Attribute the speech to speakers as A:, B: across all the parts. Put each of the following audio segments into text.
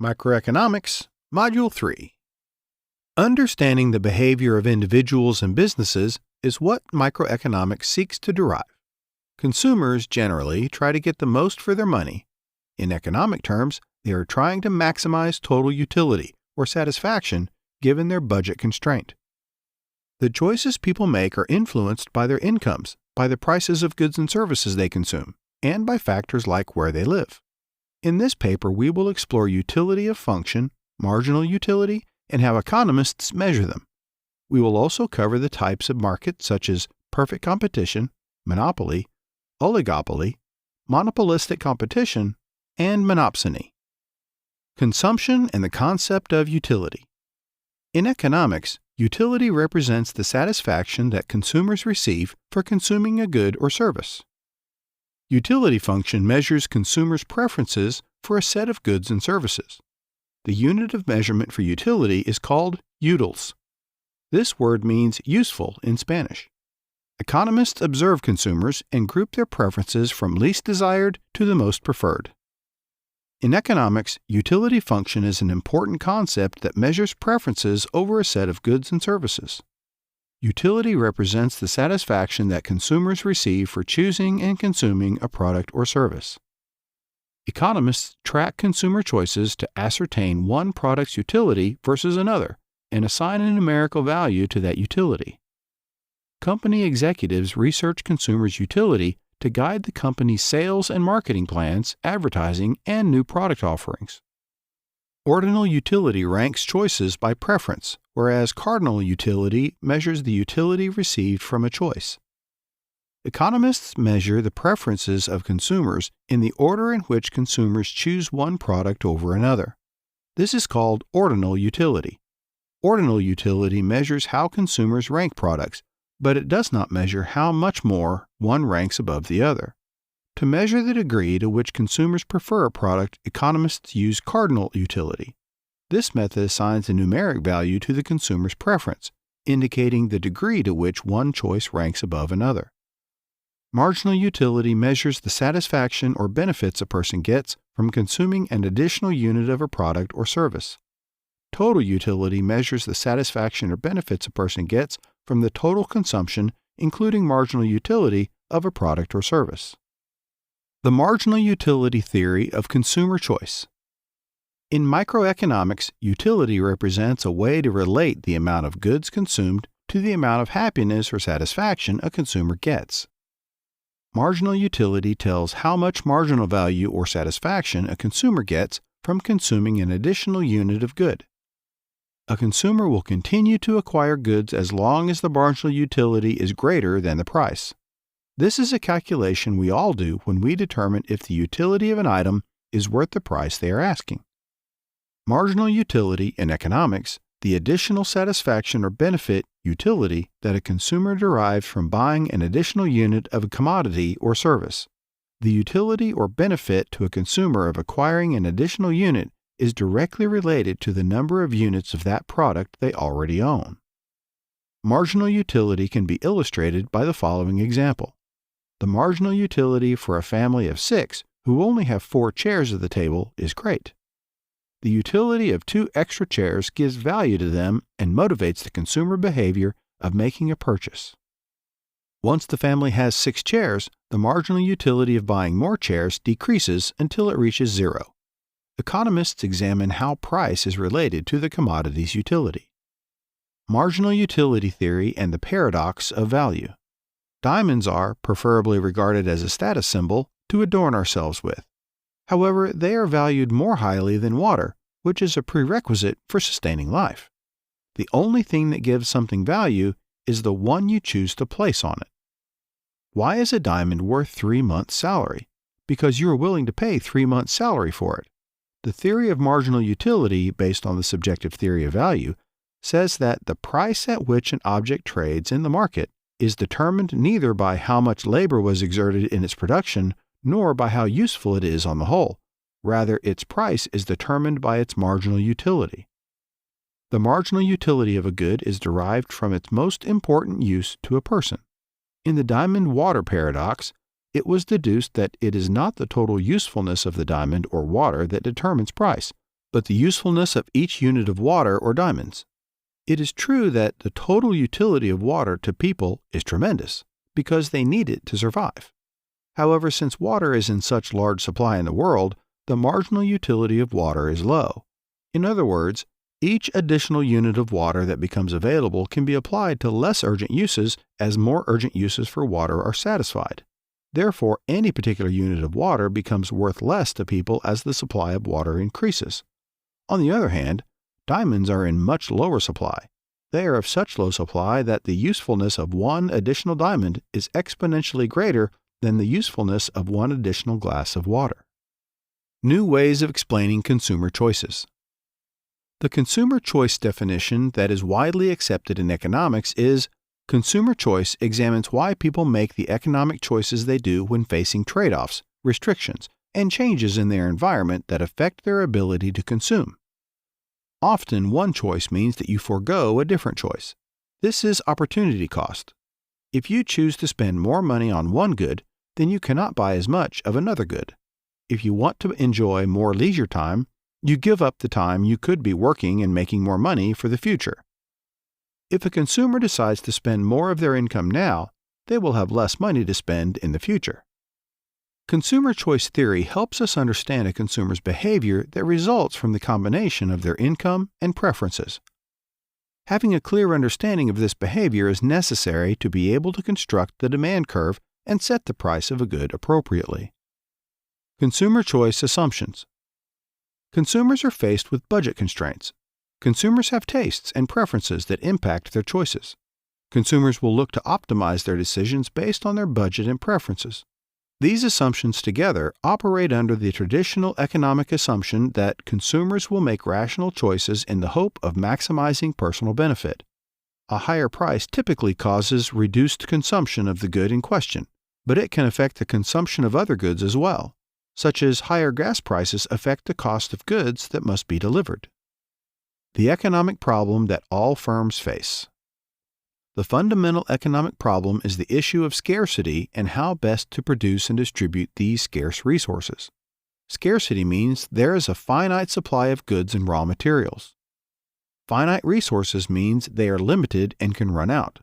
A: Microeconomics, Module 3. Understanding the behavior of individuals and businesses is what microeconomics seeks to derive. Consumers generally try to get the most for their money. In economic terms, they are trying to maximize total utility or satisfaction given their budget constraint. The choices people make are influenced by their incomes, by the prices of goods and services they consume, and by factors like where they live. In this paper, we will explore utility of function, marginal utility, and how economists measure them. We will also cover the types of markets such as perfect competition, monopoly, oligopoly, monopolistic competition, and monopsony. Consumption and the concept of utility. In economics, utility represents the satisfaction that consumers receive for consuming a good or service. Utility function measures consumers' preferences for a set of goods and services. The unit of measurement for utility is called utils. This word means useful in Spanish. Economists observe consumers and group their preferences from least desired to the most preferred. In economics, utility function is an important concept that measures preferences over a set of goods and services. Utility represents the satisfaction that consumers receive for choosing and consuming a product or service. Economists track consumer choices to ascertain one product's utility versus another and assign a numerical value to that utility. Company executives research consumers' utility to guide the company's sales and marketing plans, advertising, and new product offerings. Ordinal utility ranks choices by preference, whereas cardinal utility measures the utility received from a choice. Economists measure the preferences of consumers in the order in which consumers choose one product over another. This is called ordinal utility. Ordinal utility measures how consumers rank products, but it does not measure how much more one ranks above the other. To measure the degree to which consumers prefer a product, economists use cardinal utility. This method assigns a numeric value to the consumer's preference, indicating the degree to which one choice ranks above another. Marginal utility measures the satisfaction or benefits a person gets from consuming an additional unit of a product or service. Total utility measures the satisfaction or benefits a person gets from the total consumption, including marginal utility, of a product or service. The marginal utility theory of consumer choice. In microeconomics, utility represents a way to relate the amount of goods consumed to the amount of happiness or satisfaction a consumer gets. Marginal utility tells how much marginal value or satisfaction a consumer gets from consuming an additional unit of good. A consumer will continue to acquire goods as long as the marginal utility is greater than the price. This is a calculation we all do when we determine if the utility of an item is worth the price they are asking. Marginal utility in economics, the additional satisfaction or benefit utility that a consumer derives from buying an additional unit of a commodity or service. The utility or benefit to a consumer of acquiring an additional unit is directly related to the number of units of that product they already own. Marginal utility can be illustrated by the following example. The marginal utility for a family of 6 who only have 4 chairs at the table is great. The utility of 2 extra chairs gives value to them and motivates the consumer behavior of making a purchase. Once the family has 6 chairs, the marginal utility of buying more chairs decreases until it reaches 0. Economists examine how price is related to the commodity's utility. Marginal utility theory and the paradox of value. Diamonds are preferably regarded as a status symbol to adorn ourselves with. However, they are valued more highly than water, which is a prerequisite for sustaining life. The only thing that gives something value is the one you choose to place on it. Why is a diamond worth 3 months' salary? Because you are willing to pay 3 months' salary for it. The theory of marginal utility, based on the subjective theory of value, says that the price at which an object trades in the market is determined neither by how much labor was exerted in its production nor by how useful it is on the whole. Rather, its price is determined by its marginal utility. The marginal utility of a good is derived from its most important use to a person. In the diamond-water paradox, it was deduced that it is not the total usefulness of the diamond or water that determines price, but the usefulness of each unit of water or diamonds. It is true that the total utility of water to people is tremendous, because they need it to survive. However, since water is in such large supply in the world, the marginal utility of water is low. In other words, each additional unit of water that becomes available can be applied to less urgent uses as more urgent uses for water are satisfied. Therefore, any particular unit of water becomes worth less to people as the supply of water increases. On the other hand, diamonds are in much lower supply. They are of such low supply that the usefulness of one additional diamond is exponentially greater than the usefulness of one additional glass of water. New ways of explaining consumer choices. The consumer choice definition that is widely accepted in economics is consumer choice examines why people make the economic choices they do when facing trade-offs, restrictions, and changes in their environment that affect their ability to consume. Often, one choice means that you forego a different choice. This is opportunity cost. If you choose to spend more money on one good, then you cannot buy as much of another good. If you want to enjoy more leisure time, you give up the time you could be working and making more money for the future. If a consumer decides to spend more of their income now, they will have less money to spend in the future. Consumer choice theory helps us understand a consumer's behavior that results from the combination of their income and preferences. Having a clear understanding of this behavior is necessary to be able to construct the demand curve and set the price of a good appropriately. Consumer choice assumptions. Consumers are faced with budget constraints. Consumers have tastes and preferences that impact their choices. Consumers will look to optimize their decisions based on their budget and preferences. These assumptions together operate under the traditional economic assumption that consumers will make rational choices in the hope of maximizing personal benefit. A higher price typically causes reduced consumption of the good in question, but it can affect the consumption of other goods as well, such as higher gas prices affect the cost of goods that must be delivered. The economic problem that all firms face. The fundamental economic problem is the issue of scarcity and how best to produce and distribute these scarce resources. Scarcity means there is a finite supply of goods and raw materials. Finite resources means they are limited and can run out.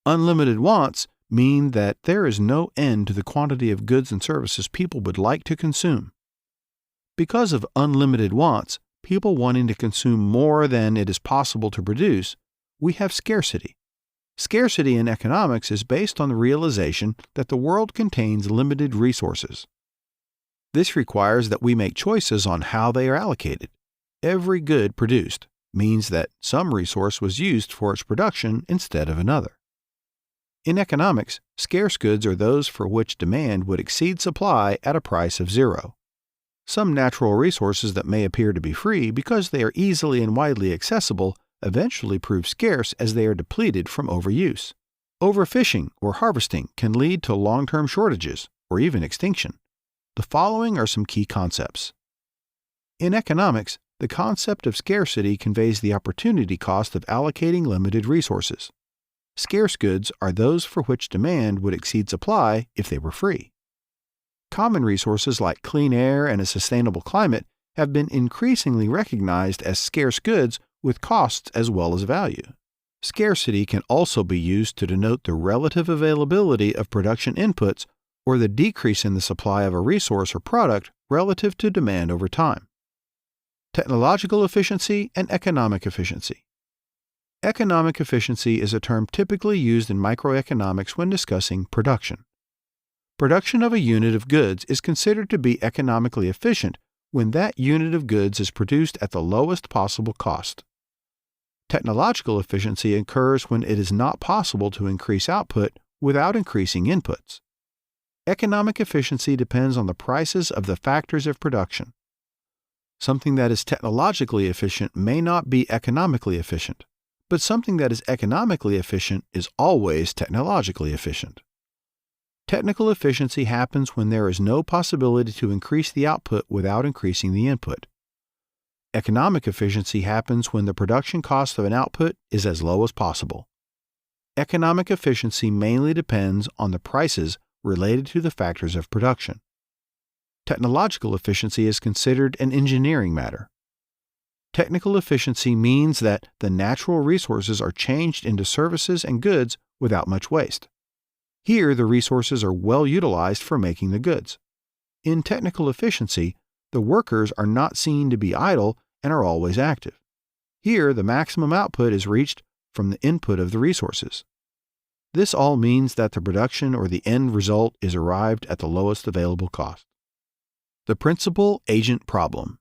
A: Unlimited wants mean that there is no end to the quantity of goods and services people would like to consume. Because of unlimited wants, people wanting to consume more than it is possible to produce, we have scarcity. Scarcity in economics is based on the realization that the world contains limited resources. This requires that we make choices on how they are allocated. Every good produced means that some resource was used for its production instead of another. In economics, scarce goods are those for which demand would exceed supply at a price of zero. Some natural resources that may appear to be free because they are easily and widely accessible eventually prove scarce as they are depleted from overuse. Overfishing or harvesting can lead to long-term shortages or even extinction. The following are some key concepts. In economics, the concept of scarcity conveys the opportunity cost of allocating limited resources. Scarce goods are those for which demand would exceed supply if they were free. Common resources like clean air and a sustainable climate have been increasingly recognized as scarce goods with costs as well as value. Scarcity can also be used to denote the relative availability of production inputs or the decrease in the supply of a resource or product relative to demand over time. Technological efficiency and economic efficiency. Economic efficiency is a term typically used in microeconomics when discussing production. Production of a unit of goods is considered to be economically efficient when that unit of goods is produced at the lowest possible cost. Technological efficiency occurs when it is not possible to increase output without increasing inputs. Economic efficiency depends on the prices of the factors of production. Something that is technologically efficient may not be economically efficient, but something that is economically efficient is always technologically efficient. Technical efficiency happens when there is no possibility to increase the output without increasing the input. Economic efficiency happens when the production cost of an output is as low as possible. Economic efficiency mainly depends on the prices related to the factors of production. Technological efficiency is considered an engineering matter. Technical efficiency means that the natural resources are changed into services and goods without much waste. Here, the resources are well utilized for making the goods. In technical efficiency, the workers are not seen to be idle and are always active. Here, the maximum output is reached from the input of the resources. This all means that the production or the end result is arrived at the lowest available cost. The principal-agent problem.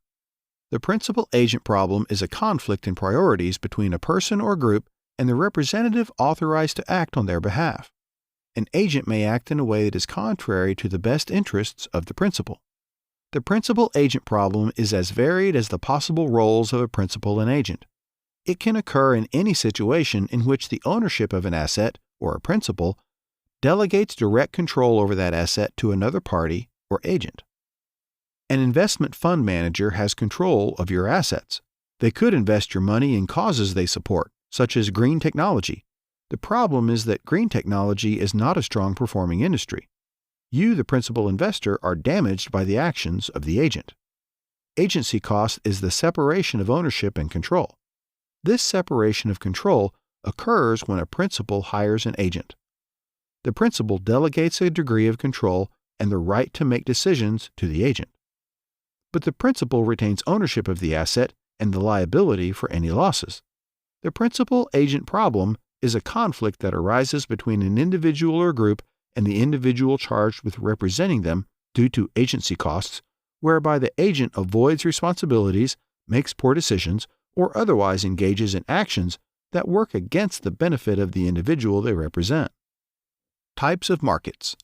A: The principal-agent problem is a conflict in priorities between a person or group and the representative authorized to act on their behalf. An agent may act in a way that is contrary to the best interests of the principal. The principal-agent problem is as varied as the possible roles of a principal and agent. It can occur in any situation in which the ownership of an asset, or a principal, delegates direct control over that asset to another party or agent. An investment fund manager has control of your assets. They could invest your money in causes they support, such as green technology. The problem is that green technology is not a strong performing industry. You, the principal investor, are damaged by the actions of the agent. Agency cost is the separation of ownership and control. This separation of control occurs when a principal hires an agent. The principal delegates a degree of control and the right to make decisions to the agent. But the principal retains ownership of the asset and the liability for any losses. The principal-agent problem is a conflict that arises between an individual or group and the individual charged with representing them due to agency costs, whereby the agent avoids responsibilities, makes poor decisions, or otherwise engages in actions that work against the benefit of the individual they represent. Types of markets.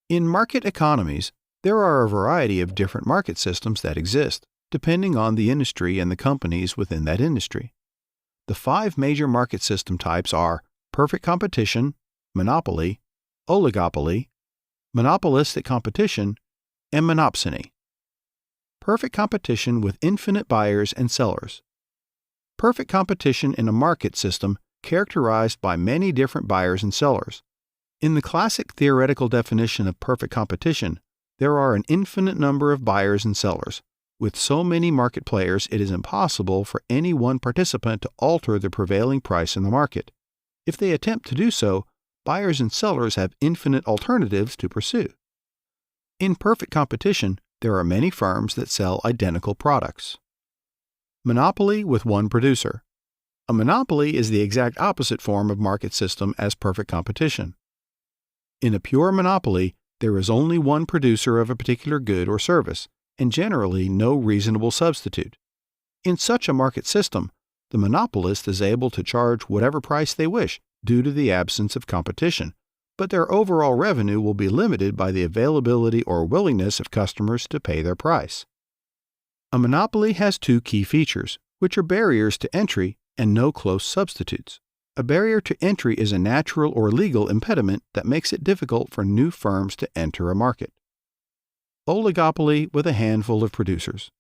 A: In market economies, there are a variety of different market systems that exist, depending on the industry and the companies within that industry. The 5 major market system types are perfect competition, monopoly, oligopoly, monopolistic competition, and monopsony. Perfect competition with infinite buyers and sellers. Perfect competition in a market system characterized by many different buyers and sellers. In the classic theoretical definition of perfect competition, there are an infinite number of buyers and sellers. With so many market players, it is impossible for any one participant to alter the prevailing price in the market. If they attempt to do so, buyers and sellers have infinite alternatives to pursue. In perfect competition, there are many firms that sell identical products. Monopoly with one producer. A monopoly is the exact opposite form of market system as perfect competition. In a pure monopoly, there is only one producer of a particular good or service, and generally no reasonable substitute. In such a market system, the monopolist is able to charge whatever price they wish due to the absence of competition, but their overall revenue will be limited by the availability or willingness of customers to pay their price. A monopoly has 2 key features, which are barriers to entry and no close substitutes. A barrier to entry is a natural or legal impediment that makes it difficult for new firms to enter a market. Oligopoly with a handful of producers.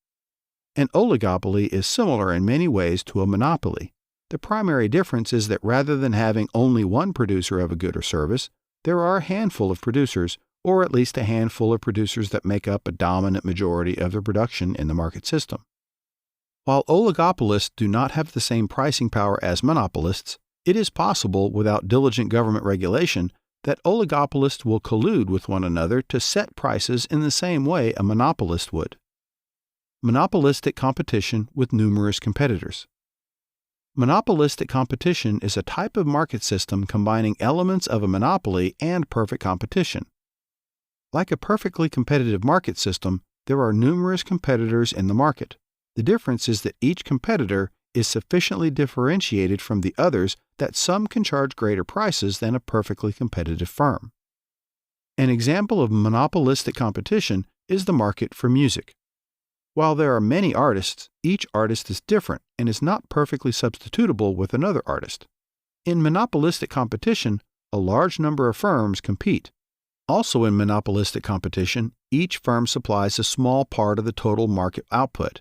A: An oligopoly is similar in many ways to a monopoly. The primary difference is that rather than having only one producer of a good or service, there are a handful of producers, or at least a handful of producers that make up a dominant majority of the production in the market system. While oligopolists do not have the same pricing power as monopolists, it is possible, without diligent government regulation, that oligopolists will collude with one another to set prices in the same way a monopolist would. Monopolistic competition with numerous competitors. Monopolistic competition is a type of market system combining elements of a monopoly and perfect competition. Like a perfectly competitive market system, there are numerous competitors in the market. The difference is that each competitor is sufficiently differentiated from the others that some can charge greater prices than a perfectly competitive firm. An example of monopolistic competition is the market for music. While there are many artists, each artist is different and is not perfectly substitutable with another artist. In monopolistic competition, a large number of firms compete. Also in monopolistic competition, each firm supplies a small part of the total market output.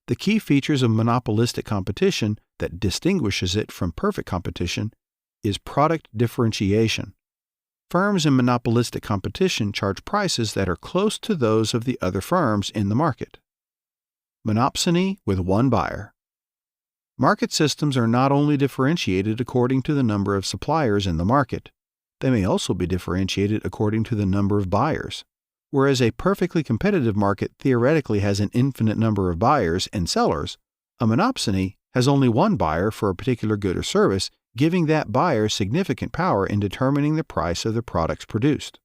A: The key features of monopolistic competition that distinguishes it from perfect competition is product differentiation. Firms in monopolistic competition charge prices that are close to those of the other firms in the market. Monopsony with one buyer. Market systems are not only differentiated according to the number of suppliers in the market, they may also be differentiated according to the number of buyers. Whereas a perfectly competitive market theoretically has an infinite number of buyers and sellers, a monopsony has only one buyer for a particular good or service, giving that buyer significant power in determining the price of the products produced.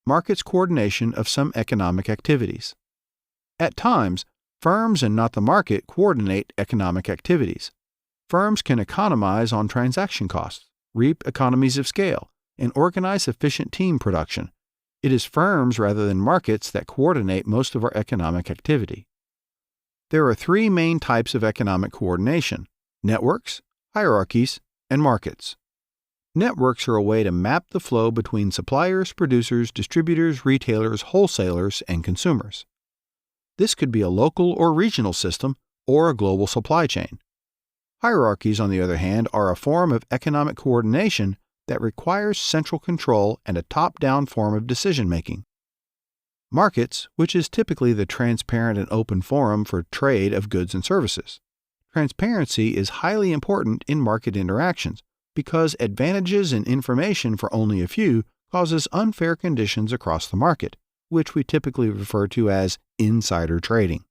A: Markets' coordination of some economic activities. At times, firms and not the market coordinate economic activities. Firms can economize on transaction costs, reap economies of scale, and organize efficient team production. It is firms rather than markets that coordinate most of our economic activity. There are three main types of economic coordination: networks, hierarchies, and markets. Networks are a way to map the flow between suppliers, producers, distributors, retailers, wholesalers, and consumers. This could be a local or regional system or a global supply chain. Hierarchies, on the other hand, are a form of economic coordination that requires central control and a top-down form of decision-making. Markets, which is typically the transparent and open forum for trade of goods and services. Transparency is highly important in market interactions because advantages in information for only a few causes unfair conditions across the market, which we typically refer to as insider trading.